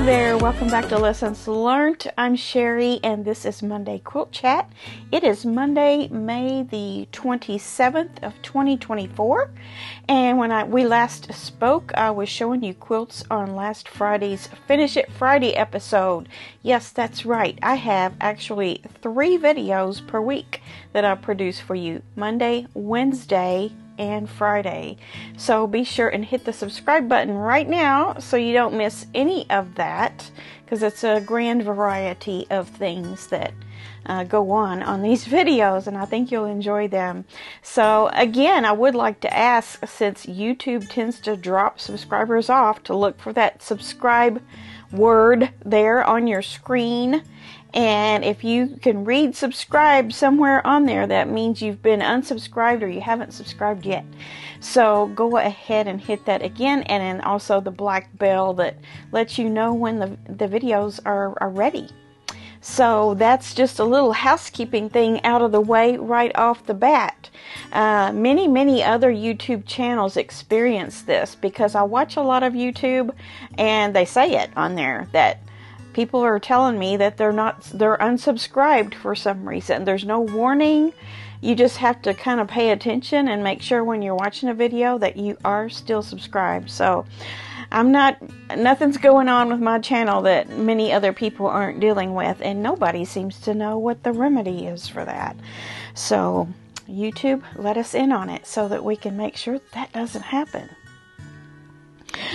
Hello there, welcome back to Lessons Learned. I'm Sherry and this is Monday Quilt Chat. It is Monday, May the 27th of 2024, and when we last spoke, I was showing you quilts on last Friday's Finish It Friday episode. Yes, that's right. I have actually 3 videos per week that I produce for you, Monday, Wednesday, and Friday. So be sure and hit the subscribe button right now so you don't miss any of that, because it's a grand variety of things that go on these videos, and I think you'll enjoy them. So again, I would like to ask, since YouTube tends to drop subscribers off, to look for that subscribe word there on your screen. And if you can read subscribe somewhere on there, that means you've been unsubscribed or you haven't subscribed yet. So go ahead and hit that again, and then also the black bell that lets you know when the videos are ready. So that's just a little housekeeping thing out of the way right off the bat. Many other YouTube channels experience this, because I watch a lot of YouTube and they say it on there that people are telling me that they're unsubscribed for some reason. There's no warning. You just have to kind of pay attention and make sure when you're watching a video that you are still subscribed. So nothing's going on with my channel that many other people aren't dealing with, and nobody seems to know what the remedy is for that. So YouTube, let us in on it so that we can make sure that doesn't happen.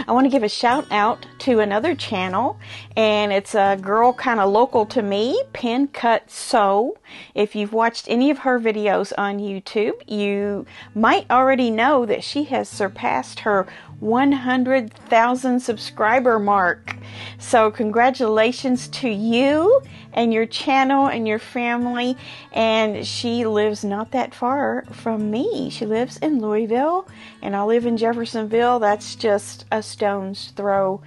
I want to give a shout out to another channel, and it's a girl kind of local to me, Pen Cut Sew. If you've watched any of her videos on YouTube, you might already know that she has surpassed her 100,000 subscriber mark. So congratulations to you and your channel and your family. And she lives not that far from me. She lives in Louisville and I live in Jeffersonville. That's just a stone's throw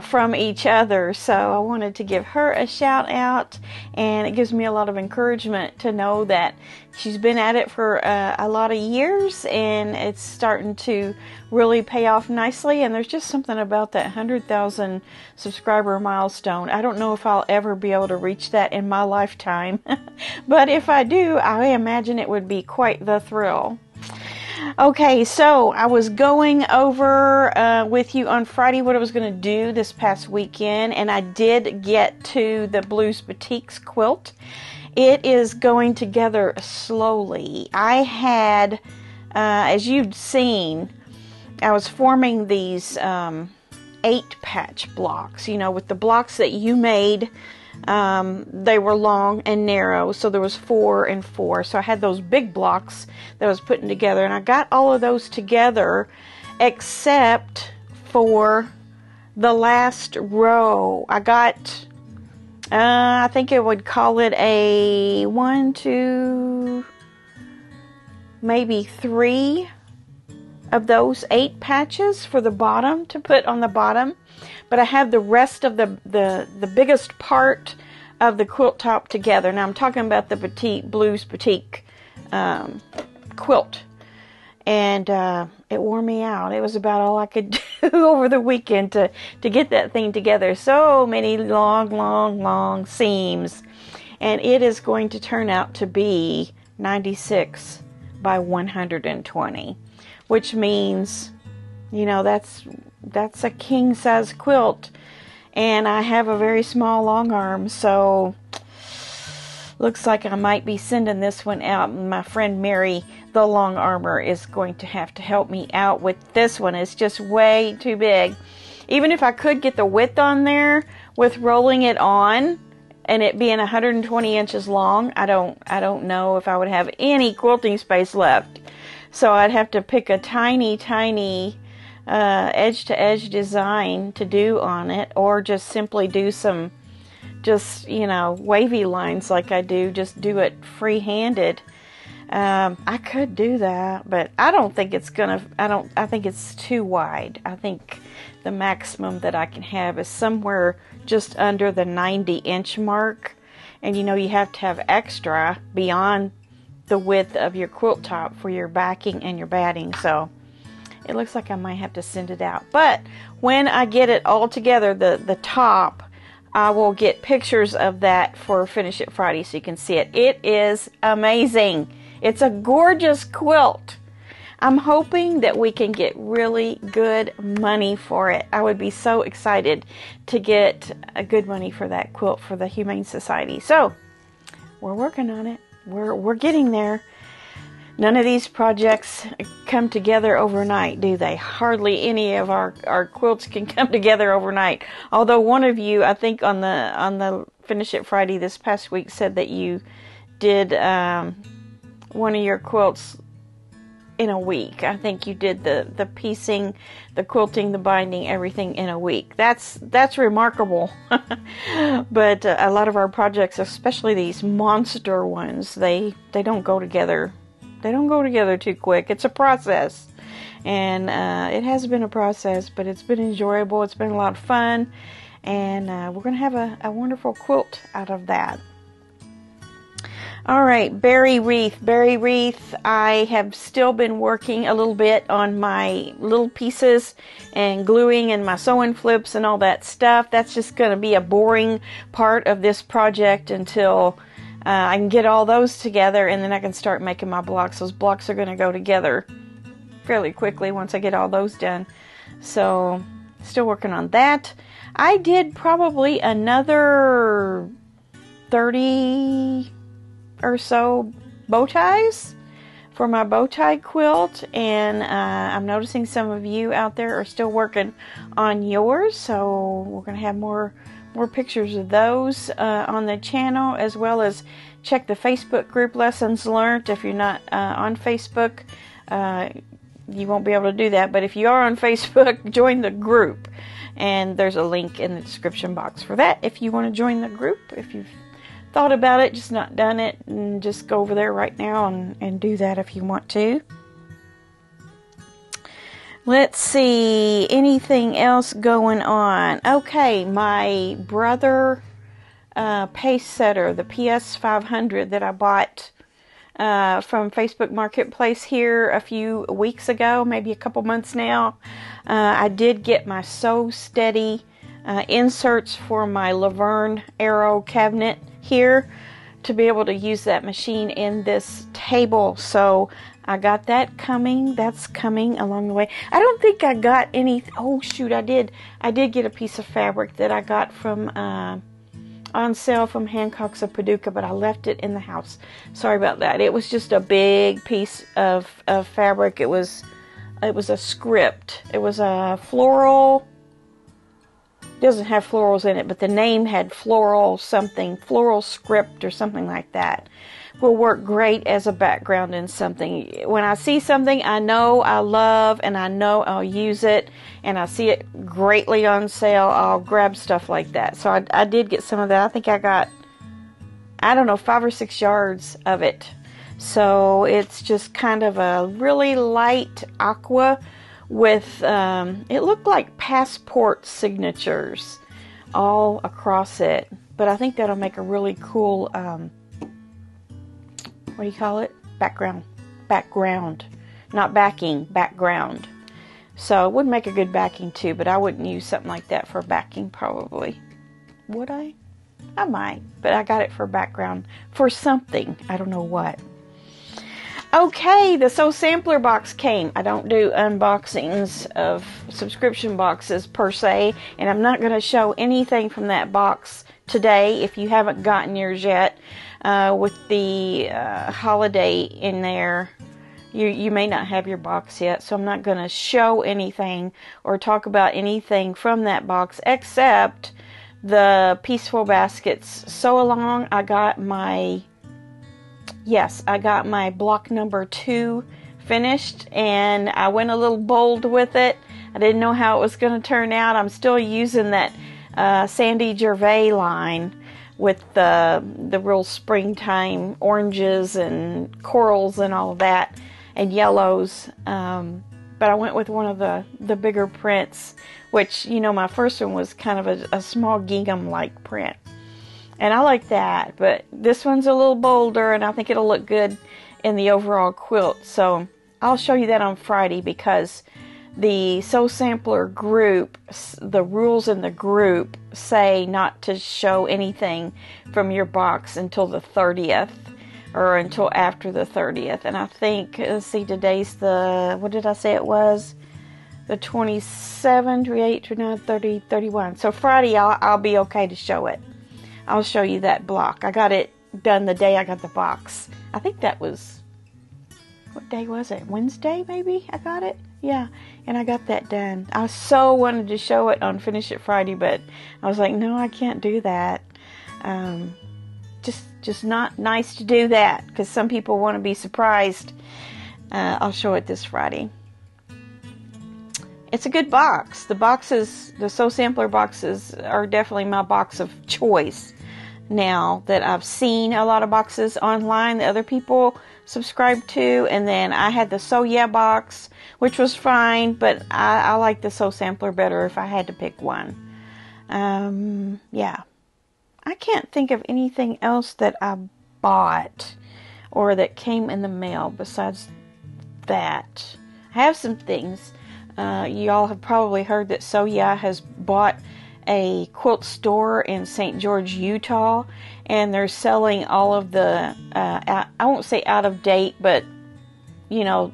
from each other. So I wanted to give her a shout out, and it gives me a lot of encouragement to know that she's been at it for a lot of years, and it's starting to really pay off nicely. And there's just something about that 100,000 subscriber milestone. I don't know if I'll ever be able to reach that in my lifetime, but if I do, I imagine it would be quite the thrill. Okay, so I was going over with you on Friday what I was going to do this past weekend, and I did get to the Blues Batiks quilt. It is going together slowly. I had, as you'd seen, I was forming these 8-patch blocks, with the blocks that you made. They were long and narrow, so there was 4 and 4. So I had those big blocks that I was putting together, and I got all of those together except for the last row. I got, I think I would call it a 1, 2, maybe 3 of those 8 patches for the bottom to put on the bottom. But I have the rest of the biggest part of the quilt top together. Now I'm talking about the Blues Batik quilt. And it wore me out. It was about all I could do over the weekend to get that thing together. So many long seams. And it is going to turn out to be 96 by 120. Which means, that's a king size quilt, and I have a very small long arm, so looks like I might be sending this one out. My friend Mary, the long armor, is going to have to help me out with this one. It's just way too big. Even if I could get the width on there with rolling it on and it being 120 inches long, I don't know if I would have any quilting space left. So I'd have to pick a tiny edge-to-edge design to do on it, or just simply do some wavy lines like I do, just do it free-handed. I could do that, but I don't think it's I think it's too wide. I think the maximum that I can have is somewhere just under the 90-inch mark. And you have to have extra beyond the width of your quilt top for your backing and your batting. So It looks like I might have to send it out. But when I get it all together, the top, I will get pictures of that for Finish It Friday so you can see it. It is amazing. It's a gorgeous quilt. I'm hoping that we can get really good money for it. I would be so excited to get a good money for that quilt for the Humane Society. So, we're working on it. We're getting there. None of these projects come together overnight, do they? Hardly any of our quilts can come together overnight. Although one of you, I think on the Finish It Friday this past week, said that you did one of your quilts in a week. I think you did the piecing, the quilting, the binding, everything in a week. That's remarkable. But a lot of our projects, especially these monster ones, they don't go together. They don't go together too quick. It's a process. And it has been a process, but it's been enjoyable. It's been a lot of fun. And we're going to have a wonderful quilt out of that. All right, berry wreath. Berry wreath, I have still been working a little bit on my little pieces and gluing and my sewing flips and all that stuff. That's just going to be a boring part of this project until I can get all those together, and then I can start making my blocks. Those blocks are going to go together fairly quickly once I get all those done. So, still working on that. I did probably another 30 or so bow ties for my bow tie quilt, and I'm noticing some of you out there are still working on yours, so we're going to have more pictures of those on the channel, as well as check the Facebook group Lessons Learned. If you're not on Facebook, you won't be able to do that, but if you are on Facebook, join the group, and there's a link in the description box for that if you want to join the group. If you've thought about it, just not done it, and just go over there right now and do that if you want to. Let's see, anything else going on? Okay, my brother pace setter, the PS500 that I bought from Facebook Marketplace here a few weeks ago, maybe a couple months now. I did get my Sew Steady inserts for my Laverne Arrow cabinet here to be able to use that machine in this table. So I got that coming. That's coming along the way. I don't think I got any. Oh shoot, I did get a piece of fabric that I got from on sale from Hancock's of Paducah, but I left it in the house. Sorry about that. It was just a big piece of fabric. It was a script. It was a floral. Doesn't have florals in it, but the name had floral something, floral script or something like that. Will work great as a background in something. When I see something I know I love and I know I'll use it, and I see it greatly on sale, I'll grab stuff like that. So I did get some of that. I think I got, 5 or 6 yards of it. So it's just kind of a really light aqua with, it looked like passport signatures all across it. But I think that'll make a really cool, what do you call it? Background. Not backing, background. So it would make a good backing too, but I wouldn't use something like that for backing probably. Would I? I might, but I got it for background for something. I don't know what. Okay, the Sew Sampler box came. I don't do unboxings of subscription boxes per se, and I'm not going to show anything from that box today if you haven't gotten yours yet. With the holiday in there, you may not have your box yet, so I'm not going to show anything or talk about anything from that box except the Peaceful Baskets Sew Along. I got my block number 2 finished, and I went a little bold with it. I didn't know how it was going to turn out. I'm still using that Sandy Gervais line with the real springtime oranges and corals and all of that, and yellows. But I went with one of the bigger prints, which, my first one was kind of a small gingham-like print. And I like that, but this one's a little bolder, and I think it'll look good in the overall quilt. So I'll show you that on Friday, because the Soul Sampler group, the rules in the group say not to show anything from your box until the 30th or until after the 30th. And I think, let's see, today's the, what did I say it was? The 27, 28, 29, 30, 31. So Friday I'll be okay to show it. I'll show you that block. I got it done the day I got the box. I think that was, what day was it? Wednesday maybe I got it? Yeah, and I got that done. I so wanted to show it on Finish It Friday, but I was like, no, I can't do that. Just not nice to do that, because some people want to be surprised. I'll show it this Friday. It's a good box. The boxes, the Soul Sampler boxes, are definitely my box of choice. Now that I've seen a lot of boxes online that other people subscribe to, and then I had the So Yeah box, which was fine, but I like the Soul Sampler better if I had to pick one. Yeah. I can't think of anything else that I bought or that came in the mail besides that. I have some things. Y'all have probably heard that So Yeah has bought a quilt store in St. George, Utah, and they're selling all of the, I won't say out of date, but, you know,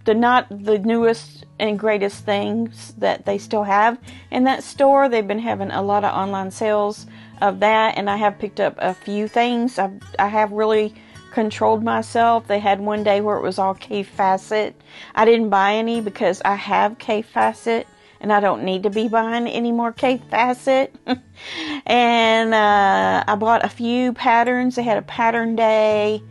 not the newest and greatest things that they still have in that store. They've been having a lot of online sales of that, and I have picked up a few things. I have really controlled myself. They had one day where it was all K-Facet. I didn't buy any because I have K-Facet, and I don't need to be buying any more K-Facet. And I bought a few patterns. They had a pattern day,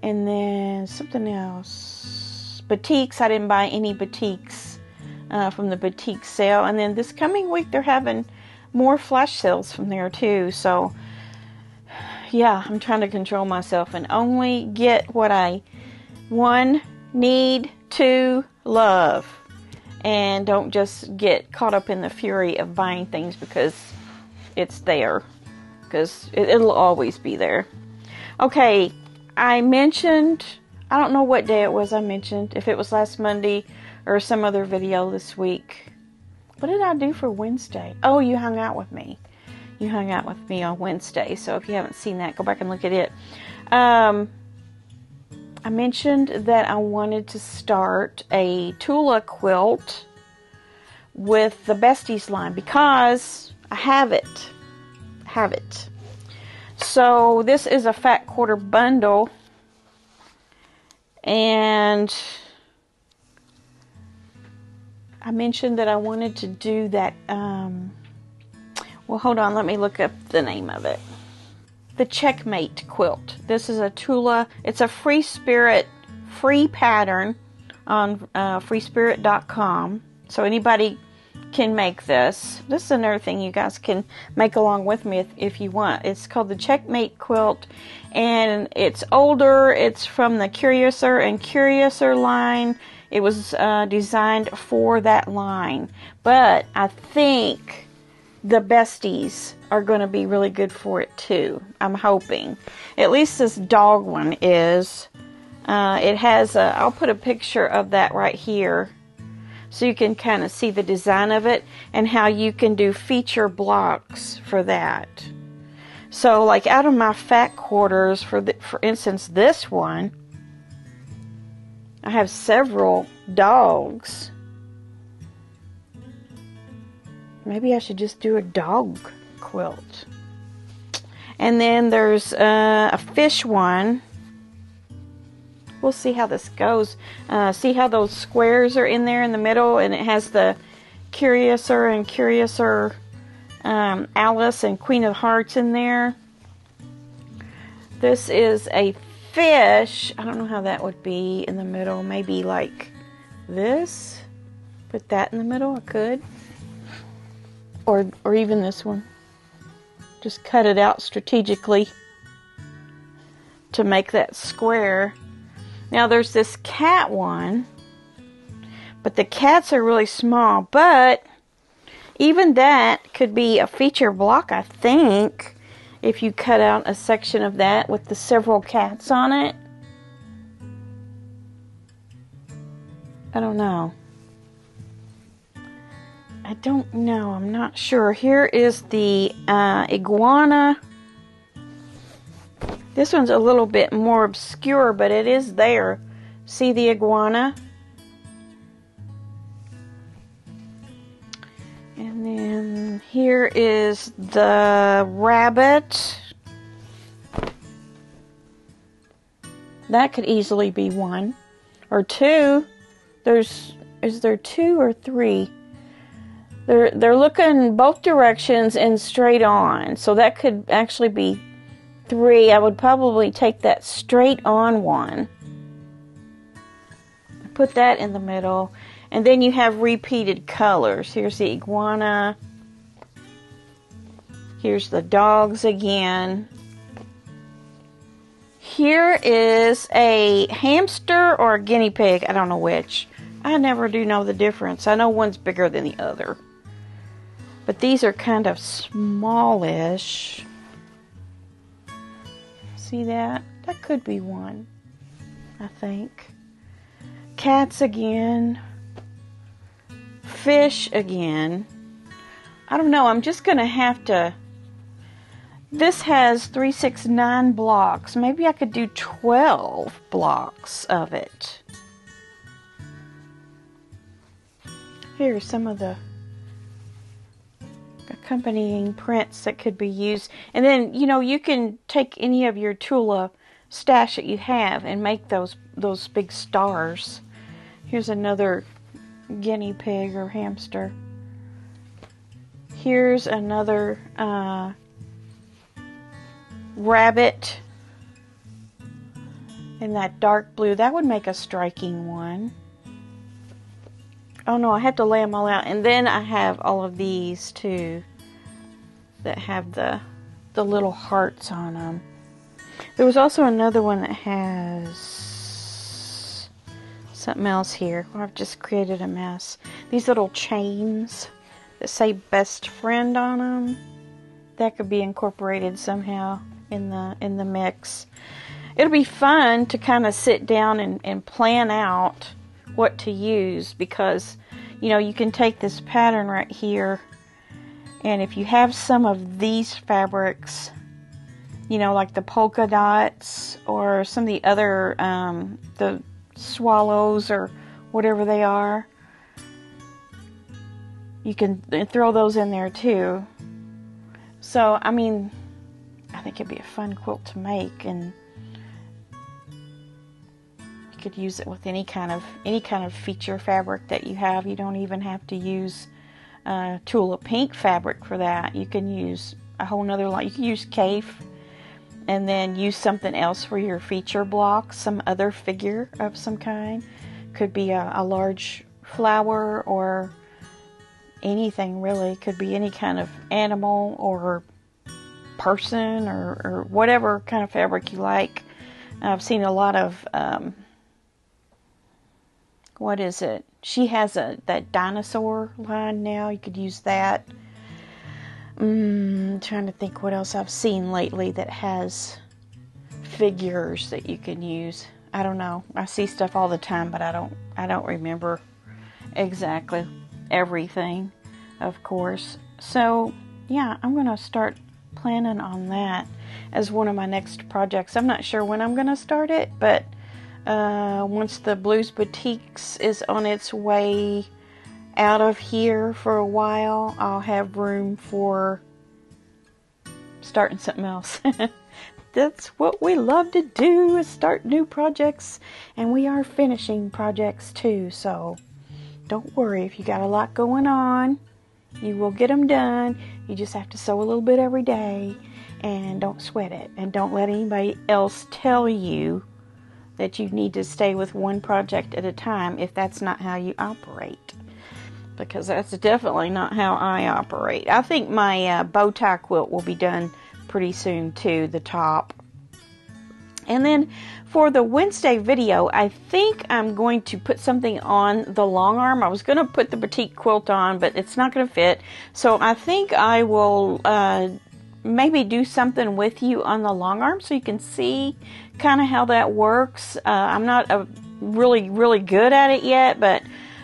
and then something else. Batiks. I didn't buy any batiks from the boutique sale. And then this coming week, they're having more flash sales from there too. So yeah, I'm trying to control myself and only get what I, 1, need, 2, love. And don't just get caught up in the fury of buying things because it's there. Because it'll always be there. Okay, I mentioned, I don't know what day it was I mentioned, if it was last Monday or some other video this week. What did I do for Wednesday? Oh, you hung out with me. You hung out with me on Wednesday. So if you haven't seen that, go back and look at it. I mentioned that I wanted to start a Tula quilt with the Besties line because I have it. So this is a fat quarter bundle, and I mentioned that I wanted to do that. Well, hold on. Let me look up the name of it. The Checkmate quilt. This is a Tula. It's a Free Spirit free pattern on freespirit.com. So anybody can make this. This is another thing you guys can make along with me if you want. It's called the Checkmate quilt, and it's older. It's from the Curiouser and Curiouser line. It was designed for that line. But I think the Besties are going to be really good for it too. I'm hoping. At least this dog one is. It has I'll put a picture of that right here so you can kind of see the design of it and how you can do feature blocks for that. So like out of my fat quarters, for instance this one, I have several dogs. Maybe I should just do a dog quilt. And then there's a fish one. We'll see how this goes. See how those squares are in there in the middle, and it has the Curiouser and Curiouser Alice and Queen of Hearts in there. This is a fish. I don't know how that would be in the middle. Maybe like this. Put that in the middle. I could. Or even this one. Just cut it out strategically to make that square. Now there's this cat one, but the cats are really small. But even that could be a feature block, I think, if you cut out a section of that with the several cats on it. I don't know. I don't know. I'm not sure. Here is the iguana. This one's a little bit more obscure, but it is there. See the iguana? And then here is the rabbit. That could easily be one. Or two. Is there two or three? They're looking both directions and straight on. So that could actually be three. I would probably take that straight on one. Put that in the middle. And then you have repeated colors. Here's the iguana. Here's the dogs again. Here is a hamster or a guinea pig. I don't know which. I never do know the difference. I know one's bigger than the other. But these are kind of smallish. See that? That could be one, I think. Cats again. Fish again. I don't know. I'm just going to have to... This has 3, 6, 9 blocks. Maybe I could do 12 blocks of it. Here are some of the accompanying prints that could be used. And then, you know, you can take any of your Tula stash that you have and make those big stars. Here's another guinea pig or hamster. Here's another rabbit in that dark blue. That would make a striking one. Oh no, I have to lay them all out. And then I have all of these too that have the little hearts on them. There was also another one that has something else here. Well, I've just created a mess. These little chains that say best friend on them. That could be incorporated somehow in the mix. It'll be fun to kind of sit down and plan out what to use, because you know you can take this pattern right here, and if you have some of these fabrics, you know, like the polka dots or some of the other the swallows or whatever they are, you can throw those in there too. So I mean, I think it'd be a fun quilt to make, and could use it with any kind of feature fabric that you have. You don't even have to use Tula Pink fabric for that. You can use a whole nother line. You can use Kaffe and then use something else for your feature block, some other figure of some kind. Could be a large flower or anything really. Could be any kind of animal or person or whatever kind of fabric you like. I've seen a lot of what is it? She has that dinosaur line now. You could use that. Trying to think what else I've seen lately that has figures that you can use. I don't know. I see stuff all the time, but I don't remember exactly everything, of course. So yeah, I'm gonna start planning on that as one of my next projects. I'm not sure when I'm gonna start it, but once the Blues Boutiques is on its way out of here for a while, I'll have room for starting something else. That's what we love to do, is start new projects, and we are finishing projects too, so don't worry if you got a lot going on. You will get them done. You just have to sew a little bit every day, and don't sweat it, and don't let anybody else tell you that you need to stay with one project at a time if that's not how you operate, because that's definitely not how I operate. I think my bow tie quilt will be done pretty soon too, the top. And then for the Wednesday video, I think I'm going to put something on the long arm. I was going to put the batik quilt on, but it's not going to fit, so I think I will maybe do something with you on the long arm so you can see kind of how that works. I'm not really good at it yet, but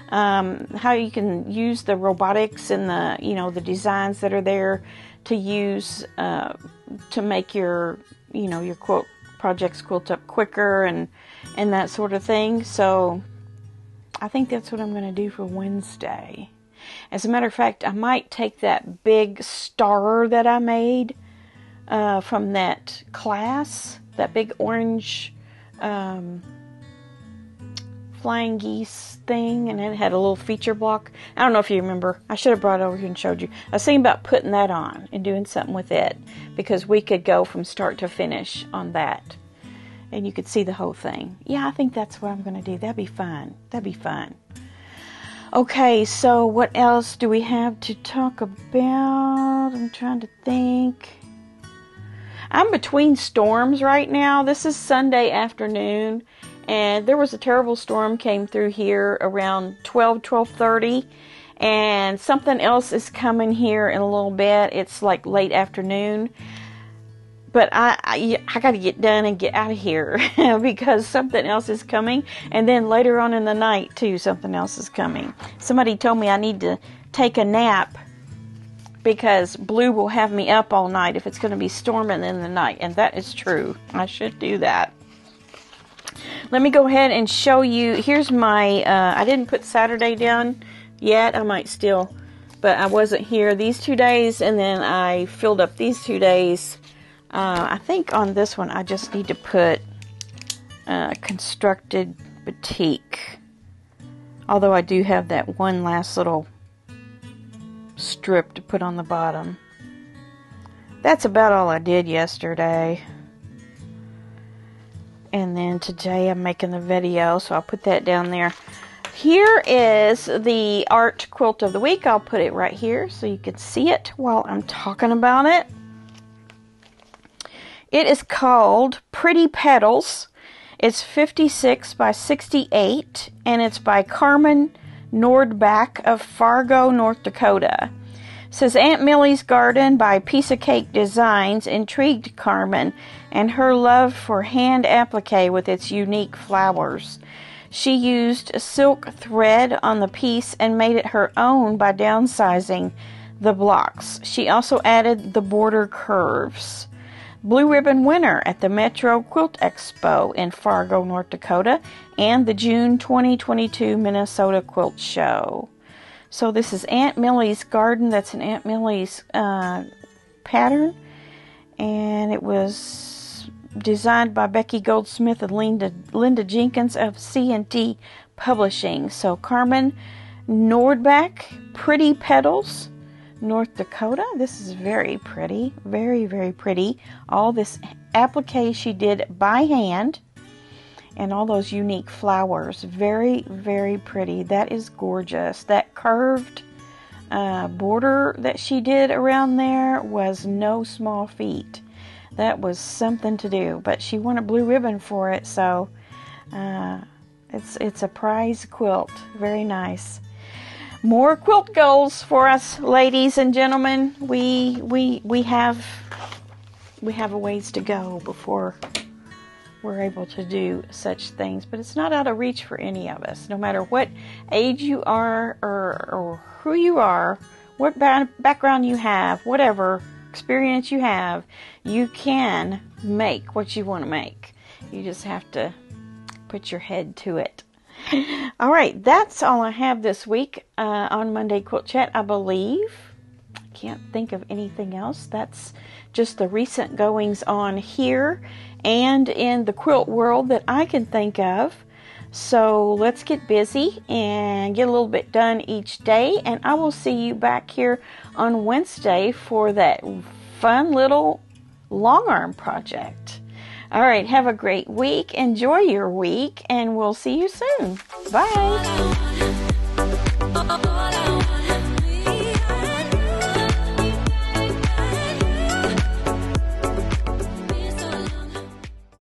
how you can use the robotics and the designs that are there to use to make your quilt projects quilt up quicker and that sort of thing. So I think that's what I'm going to do for Wednesday. As a matter of fact, I might take that big star that I made from that class, that big orange flying geese thing, and it had a little feature block. I don't know if you remember. I should have brought it over here and showed you. I was thinking about putting that on and doing something with it, because we could go from start to finish on that, and you could see the whole thing. Yeah, I think that's what I'm going to do. That'd be fun. That'd be fun. Okay, so what else do we have to talk about? I'm trying to think. I'm between storms right now. This is Sunday afternoon, and there was a terrible storm came through here around 12:30, and something else is coming here in a little bit. It's like late afternoon, but I got to get done and get out of here because something else is coming, and then later on in the night too, something else is coming. Somebody told me I need to take a nap because Blue will have me up all night if it's going to be storming in the night, and that is true. I should do that. Let me go ahead and show you. Here's my, I didn't put Saturday down yet. I might still, but I wasn't here these 2 days, and then I filled up these 2 days. I think on this one I just need to put Constructed Batik. Although I do have that one last little strip to put on the bottom. That's about all I did yesterday. And then today I'm making the video, so I'll put that down there. Here is the art quilt of the week. I'll put it right here so you can see it while I'm talking about it. It is called Pretty Petals. It's 56 by 68, and it's by Carmen Nordbach of Fargo, North Dakota. It says Aunt Millie's Garden by Piece of Cake Designs intrigued Carmen and her love for hand applique with its unique flowers. She used silk thread on the piece and made it her own by downsizing the blocks. She also added the border curves. Blue Ribbon winner at the Metro Quilt Expo in Fargo, North Dakota, and the June 2022 Minnesota Quilt Show. So this is Aunt Millie's Garden. That's an Aunt Millie's pattern, and it was designed by Becky Goldsmith and Linda Jenkins of C&T Publishing. So Carmen Nordbach, Pretty Petals, North Dakota. This is very pretty. Very, very pretty. All this applique she did by hand. And all those unique flowers. Very, very pretty. That is gorgeous. That curved border that she did around there was no small feat. That was something to do. But she won a blue ribbon for it. So it's a prize quilt. Very nice. More quilt goals for us, ladies and gentlemen. We have a ways to go before we're able to do such things, but it's not out of reach for any of us. No matter what age you are or who you are, what background you have, whatever experience you have, you can make what you want to make. You just have to put your head to it. All right, that's all I have this week on Monday Quilt Chat, I believe. I can't think of anything else. That's just the recent goings on here and in the quilt world that I can think of. So let's get busy and get a little bit done each day, and I will see you back here on Wednesday for that fun little long arm project. All right, have a great week. Enjoy your week, and we'll see you soon. Bye.